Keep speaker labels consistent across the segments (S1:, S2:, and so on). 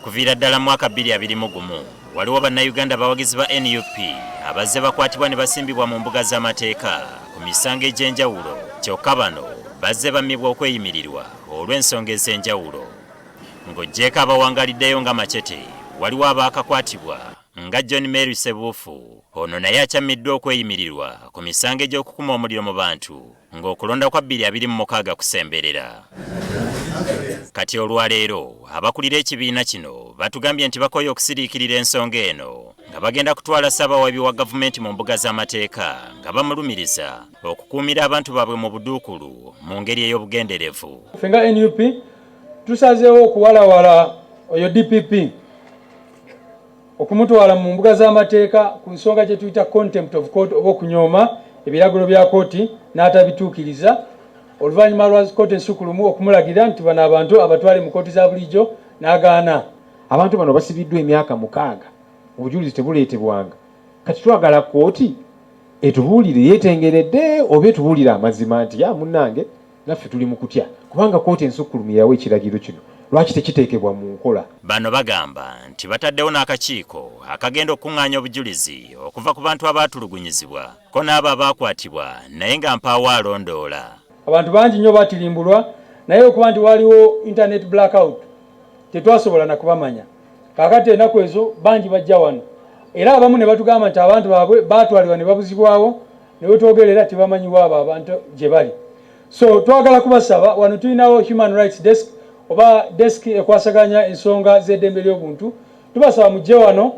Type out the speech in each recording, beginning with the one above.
S1: Okuviira ddala mwaka 2021 waliwo bannayuganda bawagizi ba NUP abazze bakwatibwa ne basimbibwa mu mbuga z'amateeka ku misango egy'enjawulo, kyokka bano bazze bammibwa okweyimirirwa olw'ensonga ez'enjawulo. Ng'oggyeko abawangaliddeyo nga Machete, waliwo abaakakwatibwa nga John Mary Sebuufu, ono naye akyammiddwa okweyimirirwa ku misango egy'okukuma omuliro mu bantu ng'okulonda kwa 2026 kusemberera. Kati olwaleero abakulira ekibiina kino batugambye nti bakoye okusiriikirira ensonga eno nga bagenda kutwala ssaabawabi wa gavumenti mu mbuga z'amateeka nga bamulumiriza okukuumira abantu baabwe mu buduukulu mu ngeri ey'obugenderevu.
S2: Ffe nga NUP tusazeewo okuwalawala oyo DPP okumutwala mu mbuga z'amateeka ku nsonga gye tuyita contempt of court oba okunyooma ebiragiro bya kooti n'atabituukiriza. Oluvannyuma lwa kooti ensukulumu okumulagira nti bano abantu abatwale mu kooti za bulijjo n'agaana.
S3: Abantu bano basibiddwa emyaka 6 obujulizi tebuleetebwanga. Kati twagala kooti etubuulire yeetengeredde oba etubuulire amazima nti ya munnange naffe tuli mu kutya, kubanga kooti ensukulumu yawe ekiragiro kino lwaki tekiteekebwa mu nkola.
S1: Bano bagamba nti bataddewo n'akakiiko akagenda okuŋŋaanya obujulizi okuva ku bantu abaatulugunyizibwa ko n'abo abaakwatibwa naye nga mpaawo alondoola.
S2: Abantu bangi nnyo batirimbulwa naye okuba nti waliwo internet blackout tetwasobola na kubamanya. Kaakati ennaku ezo bangi bajja wano era abamu ne batugamba nti abantu baabwe baatwalibwa ne babuzibwawo ne wetwogerera tebamanyiwo abo abantu gye bali. So twagala kubasaba wano tulinawo Human Rights Desk oba desk ekwasaganya ensonga z'eddembe ly'obuntu. Tubasaba mujje wano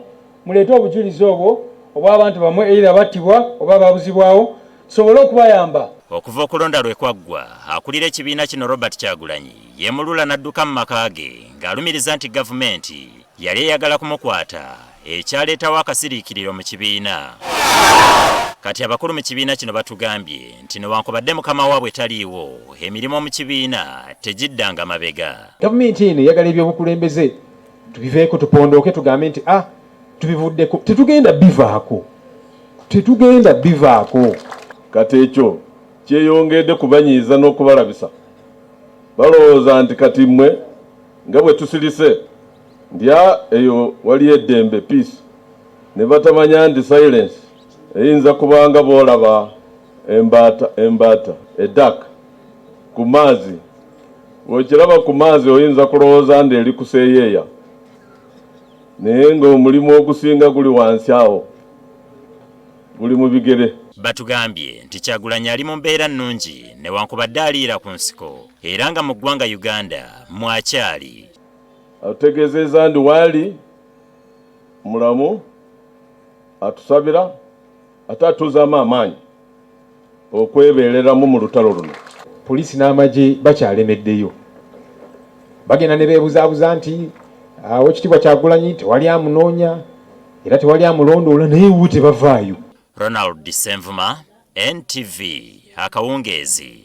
S2: muleete obujulizi obwo obw'abantu bamwe era battibwa oba babuzibwawo tusobole okubayamba.
S1: Okuva okulonda lwe kwaggwa, akulira ekibiina kino Robert Kyagulanyi yeemulula n'adduka mu maka ge ng'alumiriza nti gavumenti yali eyagala kumukwata ekyaleetawo akasiriikiriro mu kibiina. Kati abakulu mu kibiina kino batugambye nti newankubadde mukama waabwe taliiwo, emirimu mu kibiina tegiddanga mabega.
S3: Gavumenti eno eyagala ebyobukulembeze tubiveeko tupondooke tugambe nti tubivuddeko, tetugenda bivaako.
S4: Kati ekyo kyeyongedde kubanyiiza n'okubalabisa. Balowooza nti kati mmwe nga bwe tusirise ndya eyo wali eddembe peace, ne batamanya ndi silence eyinza kubanga boolaba embaata eddaka ku maazi. Bw'okiraba ku maazi oyinza kulowooza ndi eri kuseeyeeya, naye ng'omulimu ogusinga guli wansi awo, guli mu bigere.
S1: Batugambye nti Kyagulanyi ali mu mbeera nnungi newankubadde aliira ku nsiko era nga mu ggwanga Uganda mwakyali.
S4: Atutegeezezza ndi waali mulamu, atusabira ate atuzaamu amaanyi okwebeereramu mu lutalo luno.
S3: Poliisi n'amagye bakyalemeddeyo, bagenda ne beebuzaabuza nti Oweekitiibwa Kyagulanyi tewali amunoonya era tewali amulondoola, naye uwe tebavaayo.
S1: Ronald Senvuma, NTV, Akawungeezi.